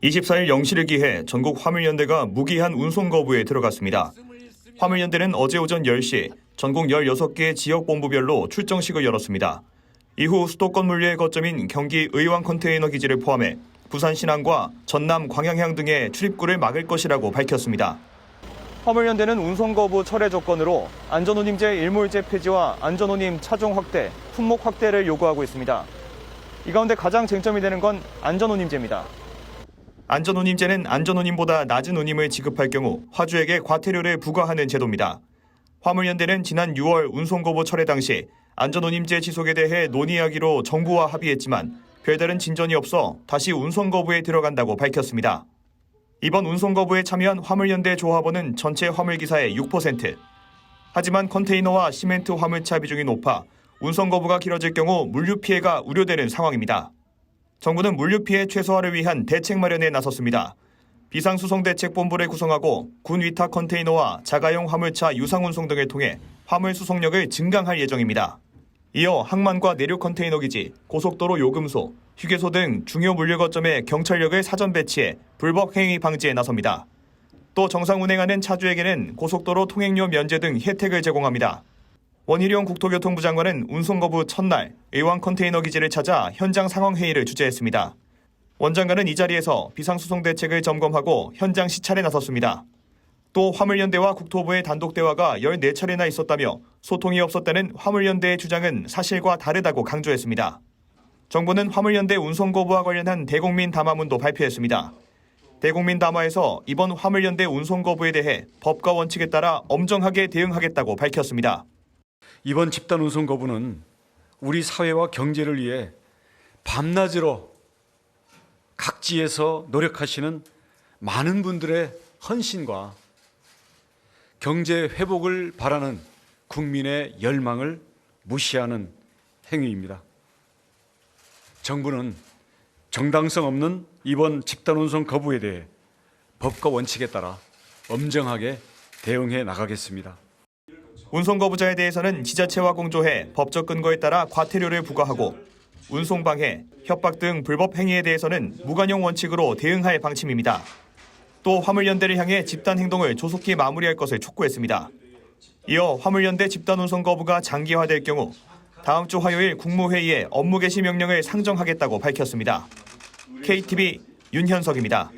24일 0시를 기해 전국 화물연대가 무기한 운송 거부에 들어갔습니다. 화물연대는 어제 오전 10시 전국 16개 지역본부별로 출정식을 열었습니다. 이후 수도권 물류의 거점인 경기 의왕 컨테이너 기지를 포함해 부산 신안과 전남 광양향 등의 출입구를 막을 것이라고 밝혔습니다. 화물연대는 운송 거부 철회 조건으로 안전운임제 일몰제 폐지와 안전운임 차종 확대, 품목 확대를 요구하고 있습니다. 이 가운데 가장 쟁점이 되는 건 안전운임제입니다. 안전운임제는 안전운임보다 낮은 운임을 지급할 경우 화주에게 과태료를 부과하는 제도입니다. 화물연대는 지난 6월 운송거부 철회 당시 안전운임제 지속에 대해 논의하기로 정부와 합의했지만 별다른 진전이 없어 다시 운송거부에 들어간다고 밝혔습니다. 이번 운송거부에 참여한 화물연대 조합원은 전체 화물기사의 6%. 하지만 컨테이너와 시멘트 화물차 비중이 높아 운송거부가 길어질 경우 물류 피해가 우려되는 상황입니다. 정부는 물류 피해 최소화를 위한 대책 마련에 나섰습니다. 비상수송대책본부를 구성하고 군 위탁 컨테이너와 자가용 화물차 유상운송 등을 통해 화물 수송력을 증강할 예정입니다. 이어 항만과 내륙 컨테이너 기지, 고속도로 요금소, 휴게소 등 중요 물류 거점에 경찰력을 사전 배치해 불법 행위 방지에 나섭니다. 또 정상 운행하는 차주에게는 고속도로 통행료 면제 등 혜택을 제공합니다. 원희룡 국토교통부 장관은 운송거부 첫날 의왕 컨테이너 기지를 찾아 현장 상황 회의를 주재했습니다. 원 장관은 이 자리에서 비상수송 대책을 점검하고 현장 시찰에 나섰습니다. 또 화물연대와 국토부의 단독 대화가 14차례나 있었다며 소통이 없었다는 화물연대의 주장은 사실과 다르다고 강조했습니다. 정부는 화물연대 운송거부와 관련한 대국민 담화문도 발표했습니다. 대국민 담화에서 이번 화물연대 운송거부에 대해 법과 원칙에 따라 엄정하게 대응하겠다고 밝혔습니다. 이번 집단 운송 거부는 우리 사회와 경제를 위해 밤낮으로 각지에서 노력하시는 많은 분들의 헌신과 경제 회복을 바라는 국민의 열망을 무시하는 행위입니다. 정부는 정당성 없는 이번 집단 운송 거부에 대해 법과 원칙에 따라 엄정하게 대응해 나가겠습니다. 운송거부자에 대해서는 지자체와 공조해 법적 근거에 따라 과태료를 부과하고 운송방해, 협박 등 불법 행위에 대해서는 무관용 원칙으로 대응할 방침입니다. 또 화물연대를 향해 집단 행동을 조속히 마무리할 것을 촉구했습니다. 이어 화물연대 집단 운송거부가 장기화될 경우 다음 주 화요일 국무회의에 업무 개시 명령을 상정하겠다고 밝혔습니다. KTV 윤현석입니다.